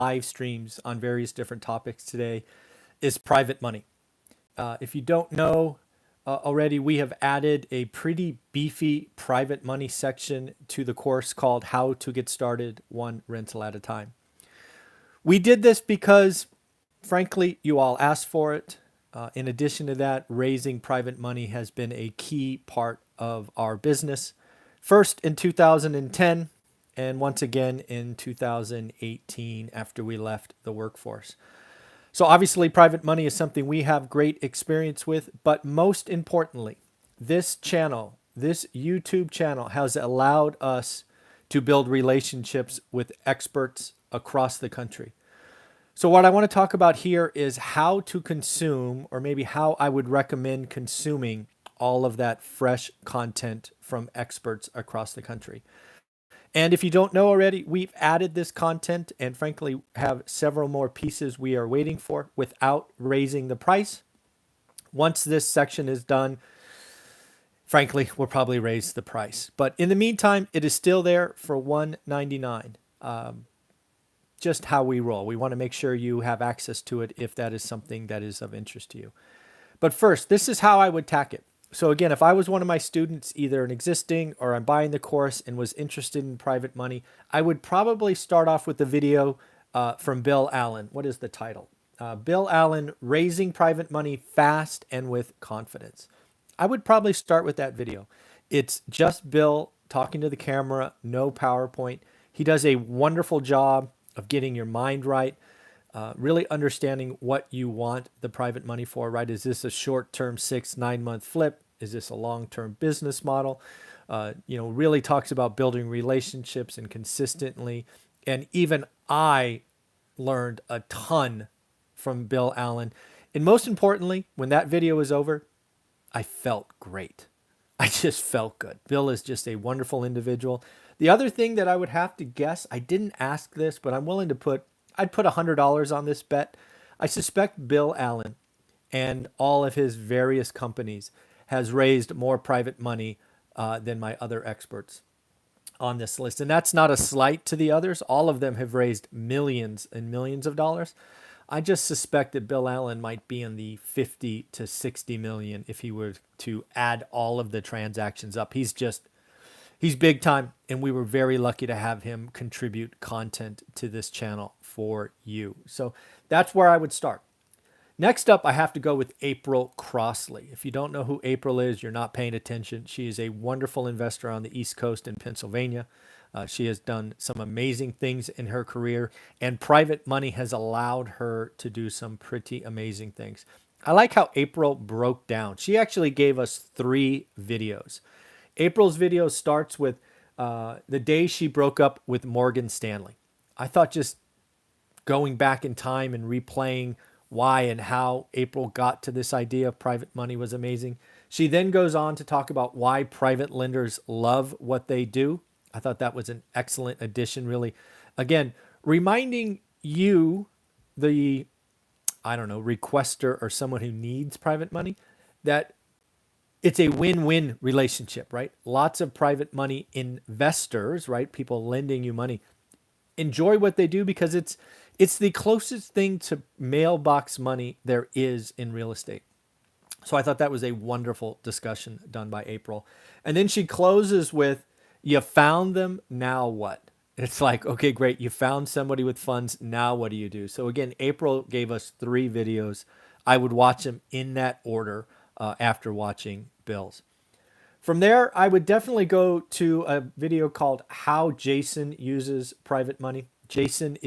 live streams on various different topics today is private money. If you don't know already, we have added a pretty beefy private money section to the course called How to Get Started One Rental at a Time. We did this because, frankly, you all asked for it. In addition to that, raising private money has been a key part of our business. First in 2010, and once again in 2018 after we left the workforce. So obviously, private money is something we have great experience with, but most importantly, this channel, this YouTube channel has allowed us to build relationships with experts across the country. So what I want to talk about here is how to consume, or maybe how I would recommend consuming all of that fresh content from experts across the country. And if you don't know already, we've added this content and frankly have several more pieces we are waiting for without raising the price. Once this section is done, frankly, we'll probably raise the price. But in the meantime, it is still there for $199. Just how we roll. We want to make sure you have access to it if that is something that is of interest to you. But first, this is how I would tack it. So again, if I was one of my students, either an existing or I'm buying the course and was interested in private money, I would probably start off with the video from Bill Allen. What is the title? Bill Allen, Raising Private Money Fast and with Confidence. I would probably start with that video. It's just Bill talking to the camera, no PowerPoint. He does a wonderful job of getting your mind right, really understanding what you want the private money for, right? Is this a short-term 6-9 month flip? Is this a long-term business model? Really talks about building relationships and consistently. And even I learned a ton from Bill Allen. And most importantly, when that video was over, I felt great. I just felt good. Bill is just a wonderful individual. The other thing that I would have to guess, I didn't ask this, but I'm willing to I'd put $100 on this bet. I suspect Bill Allen and all of his various companies has raised more private money than my other experts on this list. And that's not a slight to the others. All of them have raised millions and millions of dollars. I just suspect that Bill Allen might be in the 50 to 60 million if he were to add all of the transactions up. He's big time, and we were very lucky to have him contribute content to this channel for you. So that's where I would start. Next up, I have to go with April Crossley. If you don't know who April is, you're not paying attention. She is a wonderful investor on the East Coast in Pennsylvania. She has done some amazing things in her career, and private money has allowed her to do some pretty amazing things. I like how April broke down. She actually gave us 3 videos. April's video starts with the day she broke up with Morgan Stanley. I thought just going back in time and replaying why and how April got to this idea of private money was amazing. She then goes on to talk about why private lenders love what they do. I thought that was an excellent addition, really. Again, reminding you, the, requester or someone who needs private money, that it's a win-win relationship, right? Lots of private money investors, right? People lending you money, enjoy what they do because it's the closest thing to mailbox money there is in real estate. So I thought that was a wonderful discussion done by April. And then she closes with, you found them, now what? It's like, okay, great. You found somebody with funds. Now what do you do? So again, April gave us 3 videos. I would watch them in that order after watching Bill's. From there, I would definitely go to a video called How Jason Uses Private Money. Jason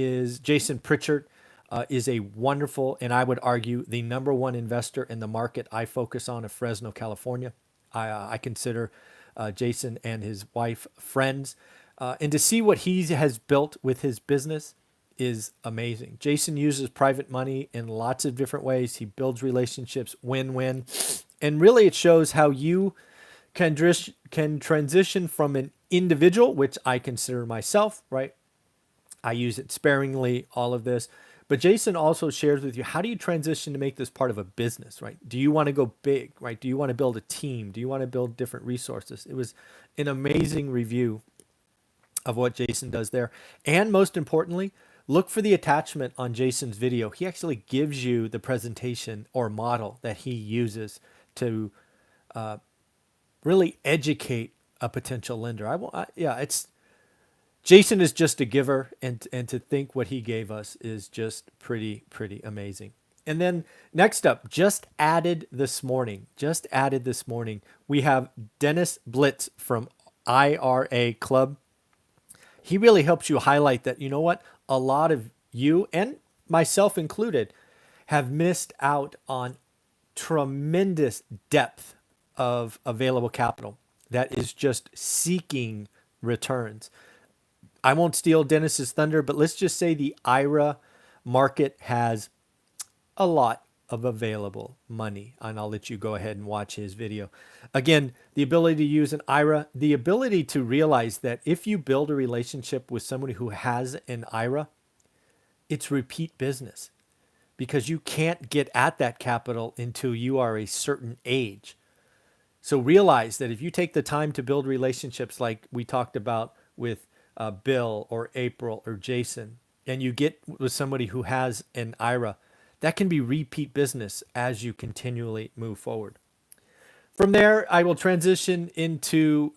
Pritchard is a wonderful, and I would argue the #1 investor in the market I focus on of Fresno, California. I consider Jason and his wife friends. And to see what he has built with his business is amazing. Jason uses private money in lots of different ways. He builds relationships, win-win. And really it shows how you can transition from an individual, which I consider myself, right? I use it sparingly, all of this. But Jason also shares with you, how do you transition to make this part of a business, right? Do you want to go big, right? Do you want to build a team? Do you want to build different resources? It was an amazing review of what Jason does there. And most importantly, look for the attachment on Jason's video. He actually gives you the presentation or model that he uses to really educate a potential lender. Yeah, it's Jason is just a giver, and to think what he gave us is just pretty amazing. And then next up, just added this morning, we have Dennis Blitz from IRA Club. He really helps you highlight that, you know what, a lot of you, and myself included, have missed out on tremendous depth of available capital that is just seeking returns. I won't steal Dennis's thunder, but let's just say the IRA market has a lot of available money. And I'll let you go ahead and watch his video. Again, the ability to use an IRA, the ability to realize that if you build a relationship with somebody who has an IRA, it's repeat business, because you can't get at that capital until you are a certain age. So realize that if you take the time to build relationships like we talked about with Bill or April or Jason, and you get with somebody who has an IRA, that can be repeat business as you continually move forward. From there, I will transition into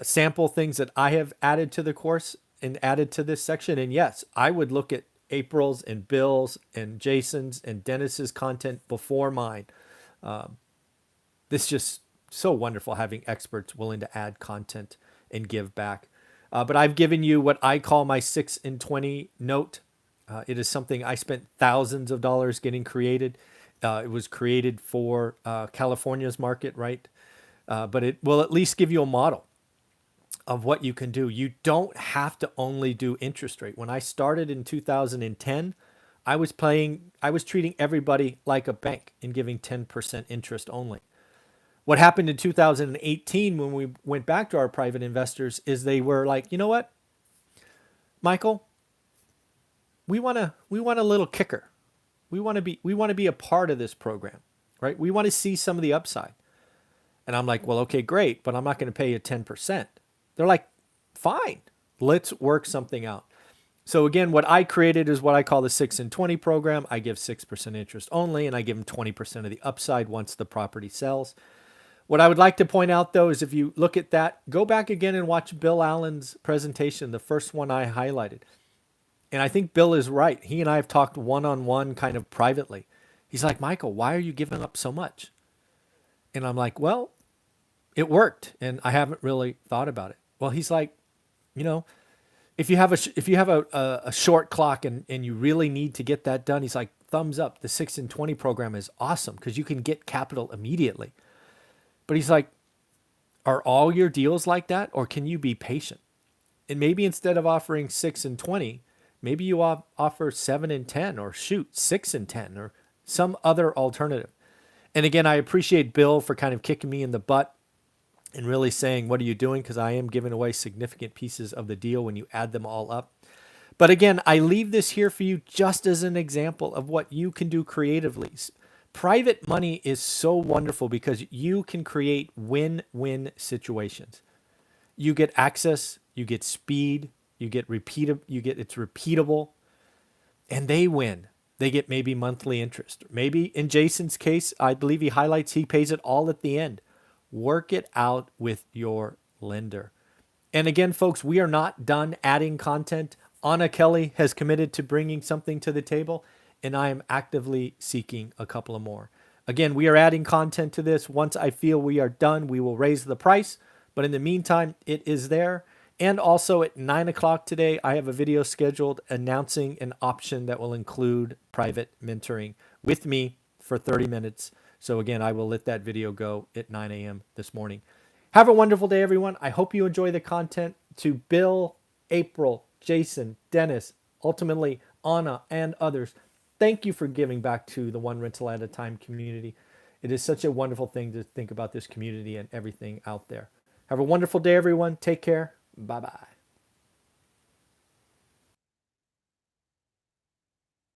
sample things that I have added to the course and added to this section. And yes, I would look at April's and Bill's and Jason's and Dennis's content before mine. This is just so wonderful having experts willing to add content and give back. But I've given you what I call my 6 in 20 note. It is something I spent thousands of dollars getting created. It was created for California's market, right? But it will at least give you a model of what you can do. You don't have to only do interest rate. When I started in 2010, I was treating everybody like a bank and giving 10% interest only. What happened in 2018 when we went back to our private investors is they were like, you know what, Michael, we want a little kicker. We want to be a part of this program, right? We want to see some of the upside. And I'm like, well, okay, great, but I'm not going to pay you 10%. They're like, fine, let's work something out. So again, what I created is what I call the 6 in 20 program. I give 6% interest only, and I give them 20% of the upside once the property sells. What I would like to point out, though, is if you look at that, go back again and watch Bill Allen's presentation, the first one I highlighted. And I think Bill is right. He and I have talked one-on-one kind of privately. He's like, Michael, why are you giving up so much? And I'm like, well, it worked, and I haven't really thought about it. Well, he's like, you know, if you have a short clock and you really need to get that done, he's like, thumbs up. The 6 in 20 program is awesome because you can get capital immediately. But he's like, are all your deals like that, or can you be patient? And maybe instead of offering 6 in 20, maybe you offer 7 in 10, or shoot, 6 in 10, or some other alternative. And again, I appreciate Bill for kind of kicking me in the butt and really saying, what are you doing? Because I am giving away significant pieces of the deal when you add them all up. But again, I leave this here for you just as an example of what you can do creatively. Private money is so wonderful because you can create win-win situations. You get access, you get speed, it's repeatable, and they win. They get maybe monthly interest. Maybe in Jason's case, I believe he highlights he pays it all at the end. Work it out with your lender. And again, folks, we are not done adding content. Anna Kelly has committed to bringing something to the table, and I am actively seeking a couple of more. Again, we are adding content to this. Once I feel we are done, we will raise the price. But in the meantime, it is there. And also at 9 o'clock today, I have a video scheduled announcing an option that will include private mentoring with me for 30 minutes. So again, I will let that video go at 9 a.m. this morning. Have a wonderful day, everyone. I hope you enjoy the content. To Bill, April, Jason, Dennis, ultimately Anna, and others, thank you for giving back to the One Rental at a Time community. It is such a wonderful thing to think about this community and everything out there. Have a wonderful day, everyone. Take care. Bye-bye.